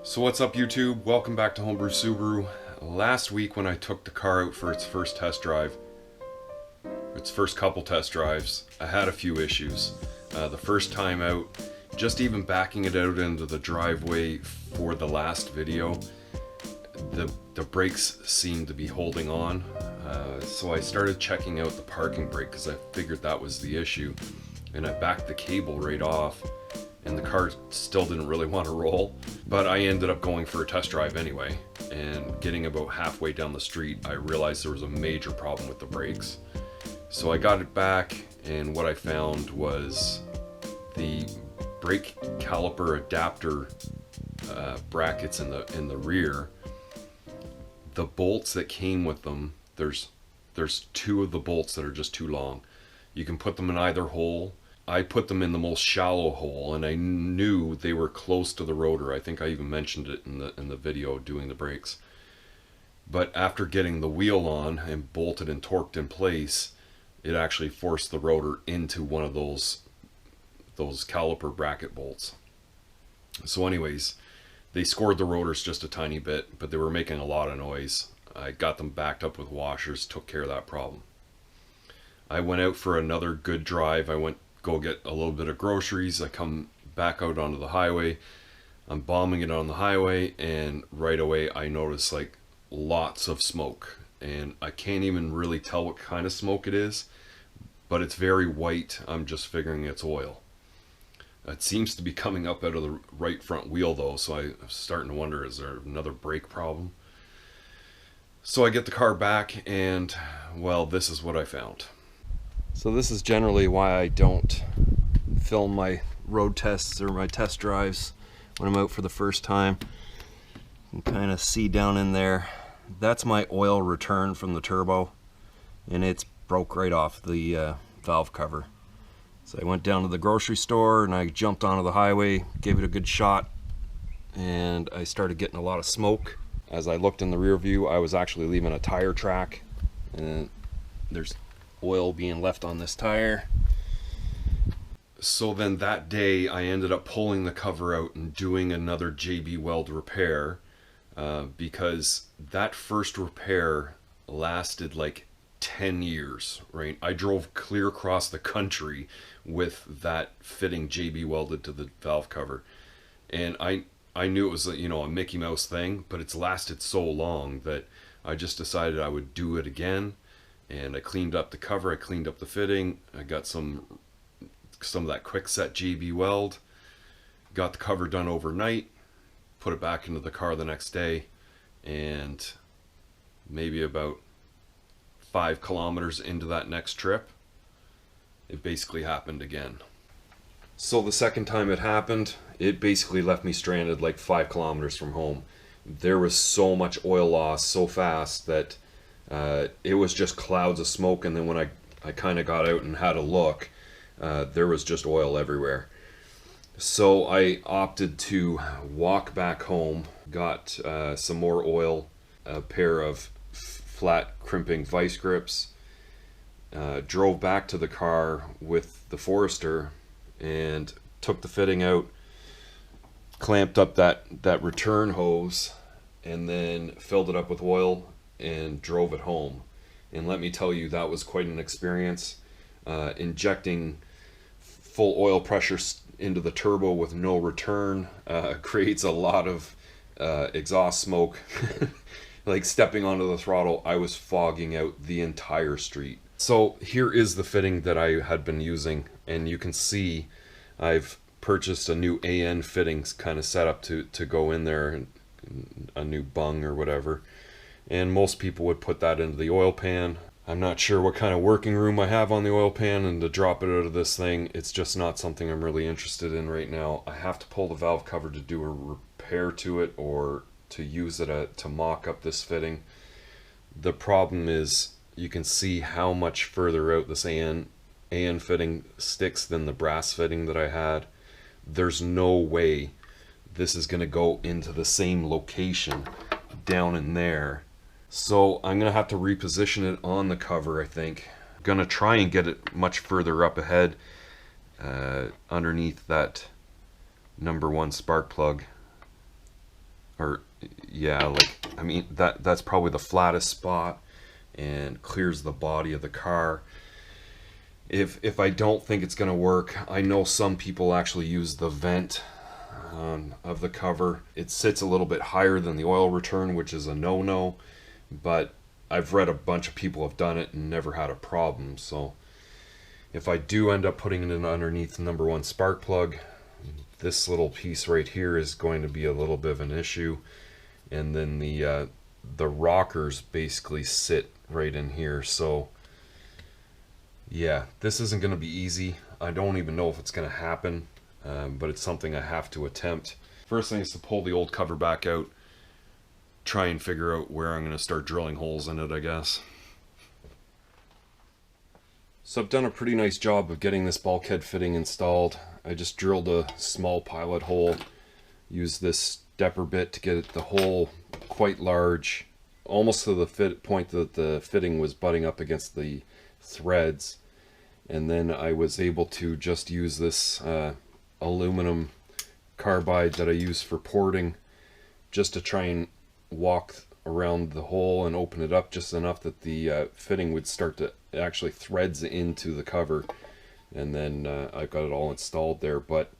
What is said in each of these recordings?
So what's up YouTube? Welcome back to Homebrew Subaru. Last week when I took the car out for its first test drive, its first couple test drives, I had a few issues. The first time out, just even backing it out into the driveway for the last video, the brakes seemed to be holding on. So I started checking out the parking brake because I figured that was the issue. And I backed the cable right off. And the car still didn't really want to roll, but I ended up going for a test drive anyway, and getting about halfway down the street I realized there was a major problem with the brakes. So I got it back, and what I found was the brake caliper adapter brackets in the rear. The bolts that came with them, there's two of the bolts that are just too long. You can put them in either hole. I put them in the most shallow hole, and I knew they were close to the rotor. I think I even mentioned it in the video doing the brakes. But after getting the wheel on and bolted and torqued in place, it actually forced the rotor into one of those caliper bracket bolts. So anyways, they scored the rotors just a tiny bit, but they were making a lot of noise. I got them backed up with washers, took care of that problem. I went out for another good drive. I went go get a little bit of groceries. I come back out onto the highway. I'm bombing it on the highway, and right away I notice like lots of smoke, and I can't even really tell what kind of smoke it is, but it's very white. I'm just figuring it's oil. It seems to be coming up out of the right front wheel though, so I'm starting to wonder, is there another brake problem? So I get the car back, and well, this is what I found. So this is generally why I don't film my road tests or my test drives when I'm out for the first time. You can kind of see down in there, that's my oil return from the turbo, and it's broke right off the valve cover. So I went down to the grocery store and I jumped onto the highway, gave it a good shot, and I started getting a lot of smoke. As I looked in the rear view, I was actually leaving a tire track, and there's oil being left on this tire. So then that day I ended up pulling the cover out and doing another JB Weld repair, because that first repair lasted like 10 years, right? I drove clear across the country with that fitting JB welded to the valve cover, and I knew it was a Mickey Mouse thing, but it's lasted so long that I just decided I would do it again. And I cleaned up the cover, I cleaned up the fitting, I got some of that quick set JB weld, got the cover done overnight, put it back into the car the next day, and maybe about 5 kilometers into that next trip, it basically happened again. So the second time it happened, it basically left me stranded like 5 kilometers from home. There was so much oil loss so fast that it was just clouds of smoke, and then when I kind of got out and had a look, there was just oil everywhere. So I opted to walk back home, got some more oil, a pair of flat crimping vice grips, drove back to the car with the Forester and took the fitting out, clamped up that return hose, and then filled it up with oil and drove it home. And let me tell you, that was quite an experience. Injecting full oil pressure into the turbo with no return creates a lot of exhaust smoke. Like stepping onto the throttle, I was fogging out the entire street. So here is the fitting that I had been using, and you can see I've purchased a new AN fittings kind of setup to go in there, and a new bung or whatever. And most people would put that into the oil pan. I'm not sure what kind of working room I have on the oil pan, and to drop it out of this thing, it's just not something I'm really interested in right now. I have to pull the valve cover to do a repair to it, or to use it to mock up this fitting. The problem is you can see how much further out this AN fitting sticks than the brass fitting that I had. There's no way this is going to go into the same location down in there. So I'm going to have to reposition it on the cover, I think. I'm going to try and get it much further up ahead, underneath that #1 spark plug. or yeah, like, I mean, that's probably the flattest spot and clears the body of the car. If I don't think it's going to work, I know some people actually use the vent of the cover. It sits a little bit higher than the oil return, which is a no-no, but I've read a bunch of people have done it and never had a problem. So if I do end up putting it in underneath the number one spark plug, this little piece right here is going to be a little bit of an issue. And then the rockers basically sit right in here. So yeah, this isn't going to be easy. I don't even know if it's going to happen, but it's something I have to attempt. First thing is to pull the old cover back out, try and figure out where I'm going to start drilling holes in it, I guess. So I've done a pretty nice job of getting this bulkhead fitting installed. I just drilled a small pilot hole, used this stepper bit to get the hole quite large, almost to the point that the fitting was butting up against the threads. And then I was able to just use this aluminum carbide that I use for porting, just to try and walk around the hole and open it up just enough that the fitting would start to actually threads into the cover. And then I got it all installed there, but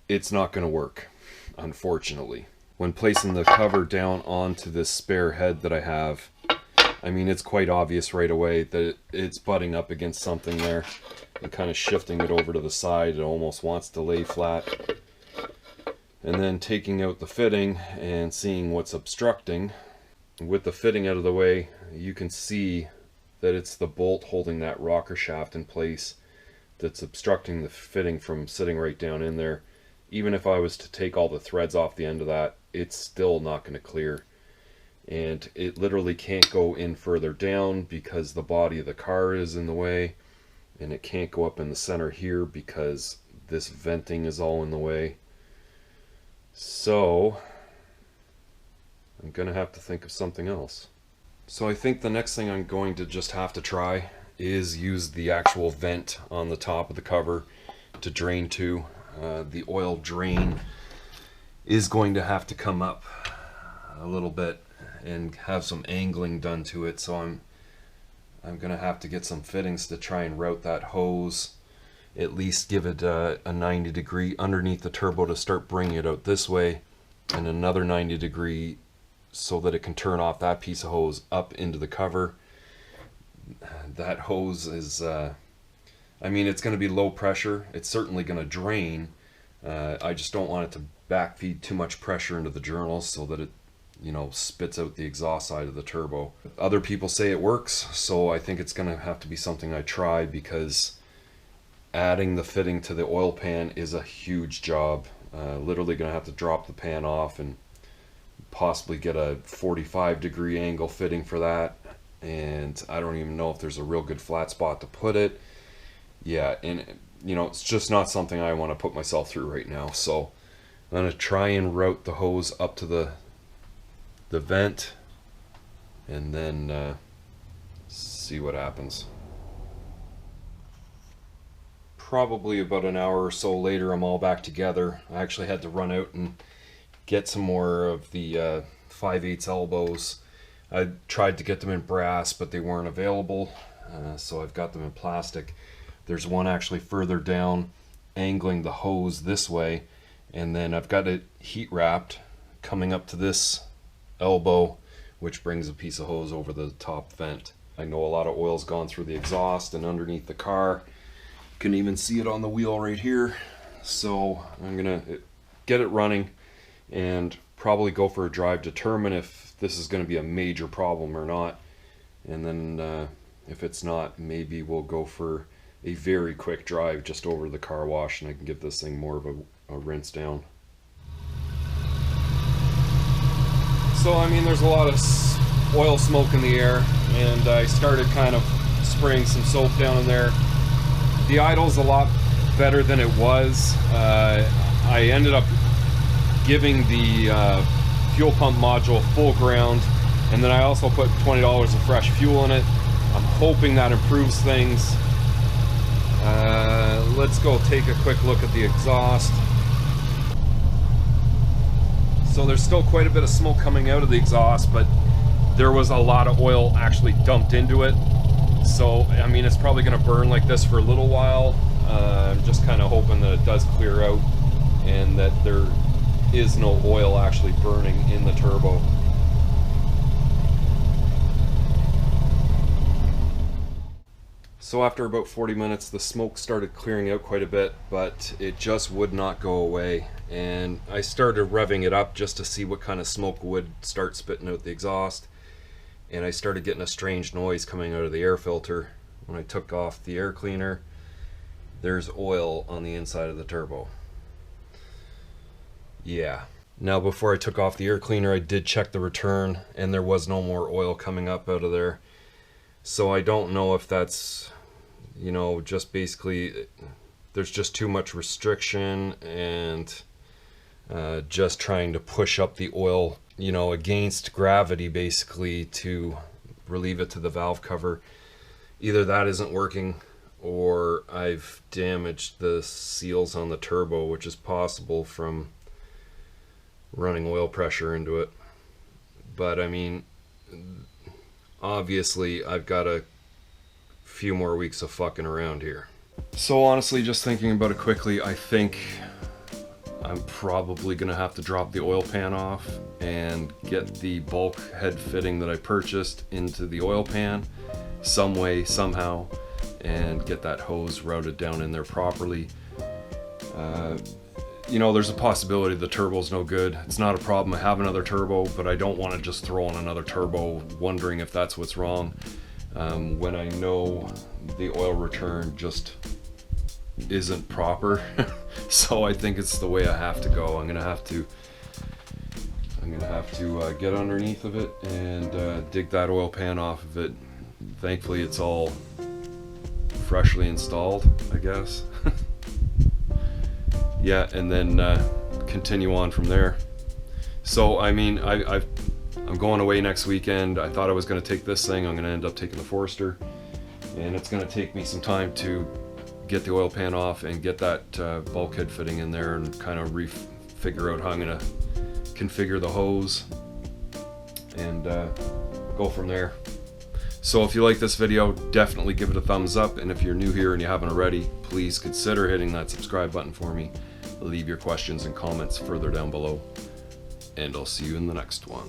it's not going to work, unfortunately. When placing the cover down onto this spare head that I have, I mean, it's quite obvious right away that it's butting up against something there and kind of shifting it over to the side. It almost wants to lay flat. And then taking out the fitting and seeing what's obstructing. With the fitting out of the way, you can see that it's the bolt holding that rocker shaft in place that's obstructing the fitting from sitting right down in there. Even if I was to take all the threads off the end of that, it's still not going to clear. And it literally can't go in further down because the body of the car is in the way, and it can't go up in the center here because this venting is all in the way. So I'm gonna have to think of something else. So I think the next thing I'm going to just have to try is use the actual vent on the top of the cover to drain to. The oil drain is going to have to come up a little bit and have some angling done to it, so I'm gonna have to get some fittings to try and route that hose, at least give it a 90 degree underneath the turbo to start bringing it out this way, and another 90 degree so that it can turn off that piece of hose up into the cover. That hose is I mean, it's going to be low pressure. It's certainly going to drain. I just don't want it to backfeed too much pressure into the journals so that it, you know, spits out the exhaust side of the turbo. Other people say it works, so I think it's going to have to be something I try, because adding the fitting to the oil pan is a huge job. Literally going to have to drop the pan off and possibly get a 45 degree angle fitting for that, and I don't even know if there's a real good flat spot to put it. Yeah, and you know, it's just not something I want to put myself through right now. So I'm going to try and route the hose up to the vent, and then see what happens. Probably about an hour or so later, I'm all back together. I actually had to run out and get some more of the 5/8 elbows. I tried to get them in brass, but they weren't available, so I've got them in plastic. There's one actually further down, angling the hose this way, and then I've got it heat wrapped coming up to this elbow, which brings a piece of hose over the top vent. I know a lot of oil's gone through the exhaust and underneath the car. You can even see it on the wheel right here. So I'm gonna get it running and probably go for a drive, determine if this is going to be a major problem or not, and then if it's not, maybe we'll go for a very quick drive just over the car wash, and I can give this thing more of a rinse down. So I mean, there's a lot of oil smoke in the air, and I started kind of spraying some soap down in there. The idle's a lot better than it was. I ended up giving the fuel pump module full ground, and then I also put $20 of fresh fuel in it. I'm hoping that improves things. Let's go take a quick look at the exhaust. So there's still quite a bit of smoke coming out of the exhaust, but there was a lot of oil actually dumped into it. So, I mean, it's probably gonna burn like this for a little while. I'm just kind of hoping that it does clear out and that there is no oil actually burning in the turbo. So after about 40 minutes, the smoke started clearing out quite a bit, but it just would not go away. And I started revving it up just to see what kind of smoke would start spitting out the exhaust. And I started getting a strange noise coming out of the air filter. When I took off the air cleaner, there's oil on the inside of the turbo. Yeah. Now before I took off the air cleaner, I did check the return, and there was no more oil coming up out of there. So I don't know if that's, you know, just basically there's just too much restriction and just trying to push up the oil, you know, against gravity basically to relieve it to the valve cover. Either that isn't working or I've damaged the seals on the turbo, which is possible from running oil pressure into it. But I mean, obviously I've got a few more weeks of fucking around here. So honestly, just thinking about it quickly, I think I'm probably gonna have to drop the oil pan off and get the bulkhead fitting that I purchased into the oil pan some way, somehow, and get that hose routed down in there properly. You know, there's a possibility the turbo's no good. It's not a problem. I have another turbo, but I don't want to just throw on another turbo wondering if that's what's wrong, when I know the oil return just isn't proper. So I think it's the way I have to go. I'm gonna have to get underneath of it and dig that oil pan off of it. Thankfully it's all freshly installed, I guess. Yeah, and then continue on from there. So I mean, I'm going away next weekend. I thought I was going to take this thing. I'm going to end up taking the Forester, and it's going to take me some time to get the oil pan off and get that bulkhead fitting in there and kind of figure out how I'm going to configure the hose and go from there. So if you like this video, definitely give it a thumbs up, and if you're new here and you haven't already, please consider hitting that subscribe button for me. Leave your questions and comments further down below, and I'll see you in the next one.